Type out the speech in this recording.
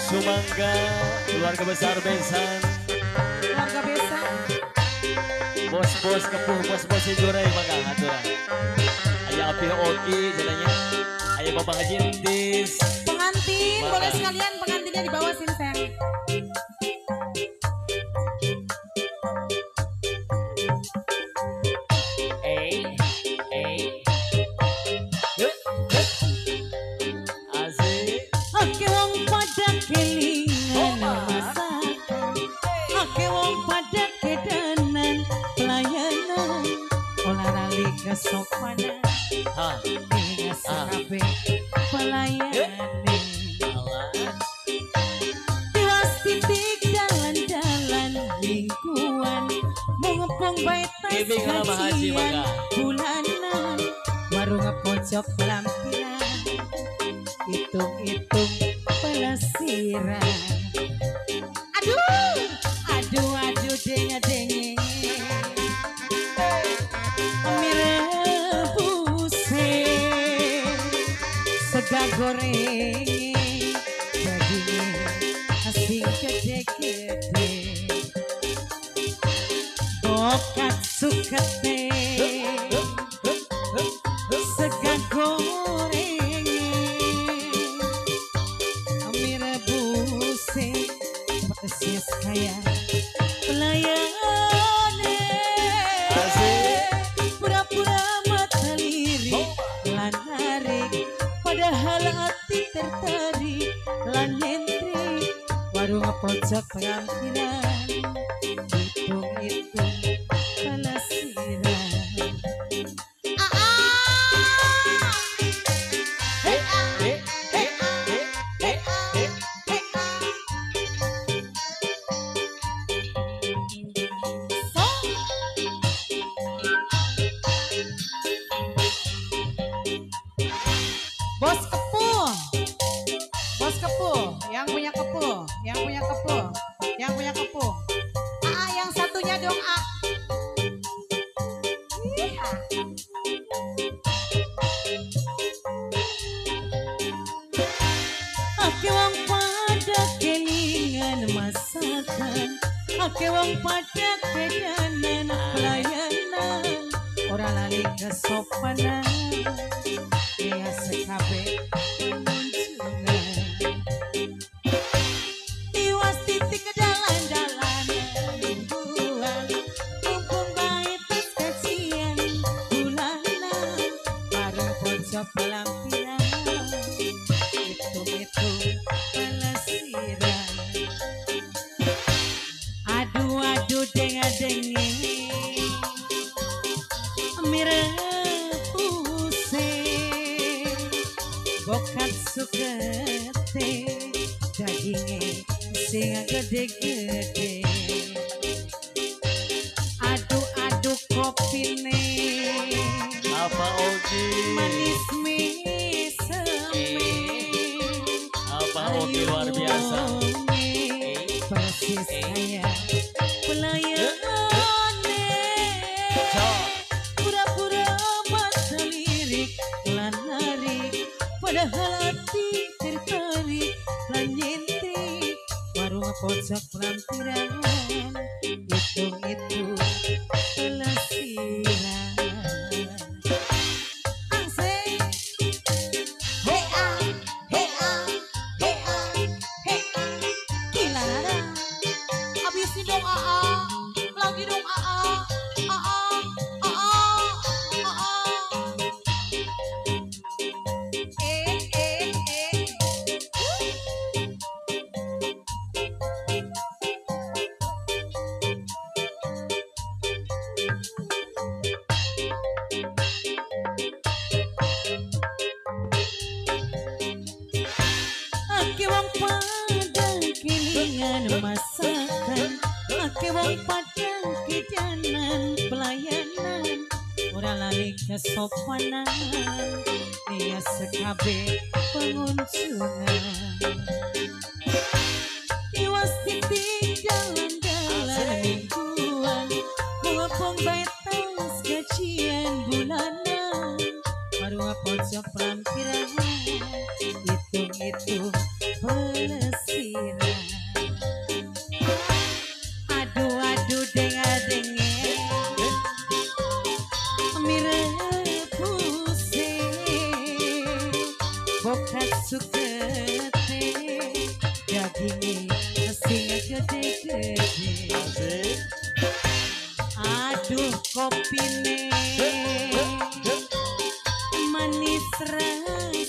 Sumangga, keluarga besar Besan, Keluarga Besan, bos-bos kepuh, bos-bos Jurai maka aturan. Ayah Api Oki jalannya, ayah Bapak Haji Entis. pengantin, boleh sekalian pengantinnya di bawah sinseng. Asik. Oke wong pada kelingan masakan, oke wong pada kedanan pelayanan, olah rali kesopanan, Hah, dengan serabe pelayanan. alah. Tiwas titik jalan-jalan lingkungan, mengepung baitas Ibing sama Haji kajian maka. bulanan, warung pojok lampiran, hitung-hitung pelesiran. Aduh, aduh, aduh, denge-denge, mirebuse, sega goreng, dagingnya asing gede-gede, bokat sukete, sega goreng, mirebuse, persis kayak pelayanan. Asik. Pura-pura mata lirik lan narik, padahal hati tertarik lan nyentrik, warung pojok penampilan, hitung-hitung pelesiran. Bos kepuh, bos kepuh, yang punya kepuh, yang punya kepuh, yang punya kepuh. Yang satunya dong A. Iya. Ake wong pada kelingan masakan, ake wong pada kedanan pelayanan, ora lali kesopanan, dia sekabe penunjungan. Tiwas titik ke jalan-jalan mingguan, mumpung baitas kajian bulanan, bareng pojok pelampiran, hitung-hitung pelesiran. Aduh-aduh denga-dengi, mirebuse, bokat sukete, dagingnya sing gede-gede. Aduh-aduh kopine, Apa Oki? manis mesem, Apa Oki luar biasa? persis kayak pelayanan. Pura-pura mata lirik lan narik, padahal hati tertarik lan nyentrik, warung pojok pelampiran, hitung-hitung pelesiran. Asik. Hea, hea, hea, hea. Gila nada. Abisin dong AA, lagi dong AA, AA, AA, AA. Eh. Ake wong padang kelingan masakan, ake wong padang kedanan pelayanan, ora lali kesopanan, dia sekabe pengunjungan. Tiwas titik jalan-jalan mingguan, mengepung Ketas gajian bulanan Marunga pojok prampiran Hitung-hitung pelesiran Aduh-aduh dengar-dengar Mirip pusing Bokat sukete Dagingnya sing gede-gede Asik. Aduh kopine manis rasanya